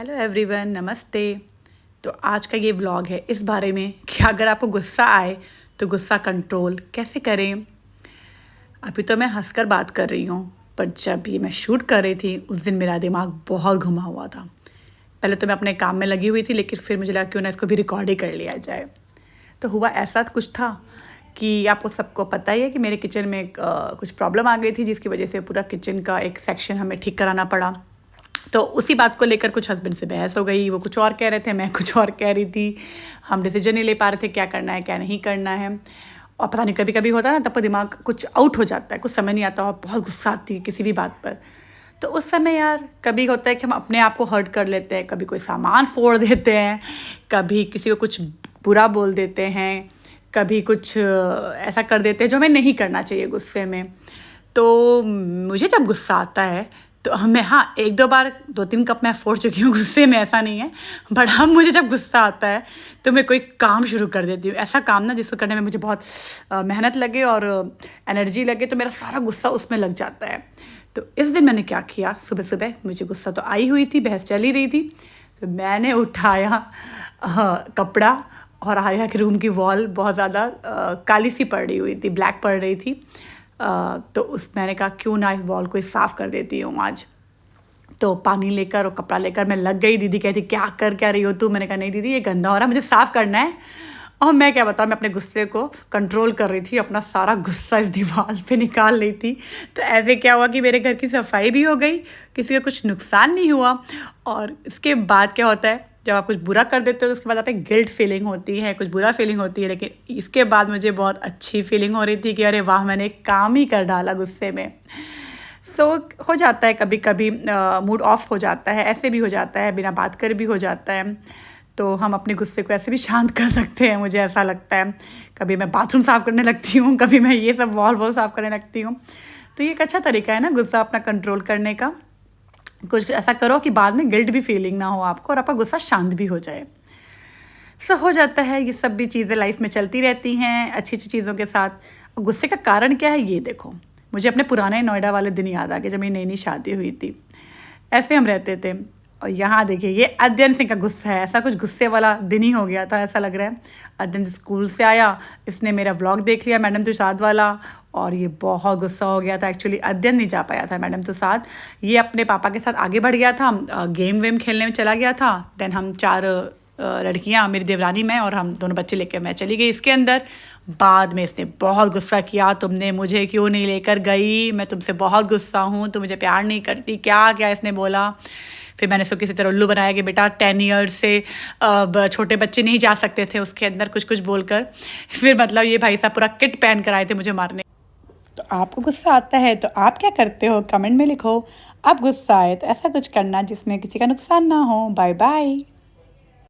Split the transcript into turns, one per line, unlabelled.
Hello everyone, नमस्ते। तो आज का ये व्लॉग है इस बारे में कि अगर आपको गुस्सा आए तो गुस्सा कंट्रोल कैसे करें। अभी तो मैं हंसकर बात कर रही हूँ, पर जब ये मैं शूट कर रही थी उस दिन मेरा दिमाग बहुत घुमा हुआ था। पहले तो मैं अपने काम में लगी हुई थी, लेकिन फिर मुझे लगा क्यों ना इसको भी रिकॉर्ड ही कर लिया जाए। तो हुआ ऐसा कुछ था कि आपको सबको पता ही है कि मेरे किचन में कुछ प्रॉब्लम आ गई थी, जिसकी वजह से पूरा किचन का एक सेक्शन हमें ठीक कराना पड़ा। तो उसी बात को लेकर कुछ हस्बैंड से बहस हो गई। वो कुछ और कह रहे थे, मैं कुछ और कह रही थी। हम डिसीजन नहीं ले पा रहे थे क्या करना है क्या नहीं करना है। और पता नहीं, कभी कभी होता है ना, तब दिमाग कुछ आउट हो जाता है, कुछ समझ नहीं आता और बहुत गुस्सा आती है किसी भी बात पर। तो उस समय यार कभी होता है कि हम अपने आप को हर्ट कर लेते हैं, कभी कोई सामान फोड़ देते हैं, कभी किसी को कुछ बुरा बोल देते हैं, कभी कुछ ऐसा कर देते हैं जो हमें नहीं करना चाहिए गुस्से में। तो मुझे जब गुस्सा आता है तो हमें, हाँ, एक दो बार 2-3 कप मैं फोड़ चुकी हूँ गुस्से में, ऐसा नहीं है। बट हाँ, मुझे जब गुस्सा आता है तो मैं कोई काम शुरू कर देती हूँ, ऐसा काम ना जिसको करने में मुझे बहुत मेहनत लगे और एनर्जी लगे, तो मेरा सारा गुस्सा उसमें लग जाता है। तो इस दिन मैंने क्या किया, सुबह सुबह मुझे गुस्सा तो आई हुई थी, बहस चल ही रही थी, तो मैंने उठाया कपड़ा और आया कि रूम की वॉल बहुत ज़्यादा काली सी पड़ रही हुई थी, ब्लैक पड़ रही थी। तो मैंने कहा क्यों ना इस वॉल को ही साफ़ कर देती हूँ आज। तो पानी लेकर और कपड़ा लेकर मैं लग गई। दीदी कहती क्या रही हो तू। मैंने कहा नहीं दीदी, ये गंदा हो रहा है, मुझे साफ़ करना है। और मैं क्या बताऊँ, मैं अपने गुस्से को कंट्रोल कर रही थी, अपना सारा गुस्सा इस दीवार पे निकाल रही थी। तो ऐसे क्या हुआ कि मेरे घर की सफाई भी हो गई, किसी का कुछ नुकसान नहीं हुआ। और इसके बाद क्या होता है, जब आप कुछ बुरा कर देते हो तो उसके बाद आप एक गिल्ट फीलिंग होती है, कुछ बुरा फीलिंग होती है, लेकिन इसके बाद मुझे बहुत अच्छी फीलिंग हो रही थी कि अरे वाह, मैंने एक काम ही कर डाला गुस्से में। हो जाता है कभी कभी, मूड ऑफ हो जाता है, ऐसे भी हो जाता है, बिना बात कर भी हो जाता है। तो हम अपने गुस्से को ऐसे भी शांत कर सकते हैं, मुझे ऐसा लगता है। कभी मैं बाथरूम साफ़ करने लगती हूँ, कभी मैं ये सब वॉल साफ़ करने लगती हूँ। तो ये एक अच्छा तरीका है ना गुस्सा अपना कंट्रोल करने का। कुछ ऐसा करो कि बाद में गिल्ट भी फीलिंग ना हो आपको और आपका गुस्सा शांत भी हो जाए। हो जाता है, ये सब भी चीज़ें लाइफ में चलती रहती हैं अच्छी अच्छी चीज़ों के साथ। और गुस्से का कारण क्या है, ये देखो, मुझे अपने पुराने नोएडा वाले दिन याद आ गए जब मेरी नई नई शादी हुई थी। ऐसे हम रहते थे। और यहाँ देखिए, ये अध्ययन सिंह का गुस्सा है, ऐसा कुछ गुस्से वाला दिन ही हो गया था, ऐसा लग रहा है। अध्ययन स्कूल से आया, इसने मेरा व्लॉग देख लिया मैडम तुषाद वाला, और ये बहुत गुस्सा हो गया था। एक्चुअली अध्ययन नहीं जा पाया था मैडम तुषाद, ये अपने पापा के साथ आगे बढ़ गया था, गेम वेम खेलने में चला गया था। देन हम 4 लड़कियां, मेरी देवरानी, मैं, और हम दोनों बच्चे लेकर मैं चली गई इसके अंदर। बाद में इसने बहुत गुस्सा किया, तुमने मुझे क्यों नहीं लेकर गई, मैं तुमसे बहुत गुस्सा हूँ, तुम मुझे प्यार नहीं करती, क्या क्या इसने बोला। फिर मैंने इसको किसी तरह उल्लू बनाया कि बेटा 10 ईयर्स से छोटे बच्चे नहीं जा सकते थे उसके अंदर, कुछ कुछ बोलकर। फिर मतलब ये भाई साहब पूरा किट पहन कर आए थे मुझे मारने। तो आपको गुस्सा आता है तो आप क्या करते हो, कमेंट में लिखो। आप गुस्सा आए तो ऐसा कुछ करना जिसमें किसी का नुकसान ना हो। Bye bye.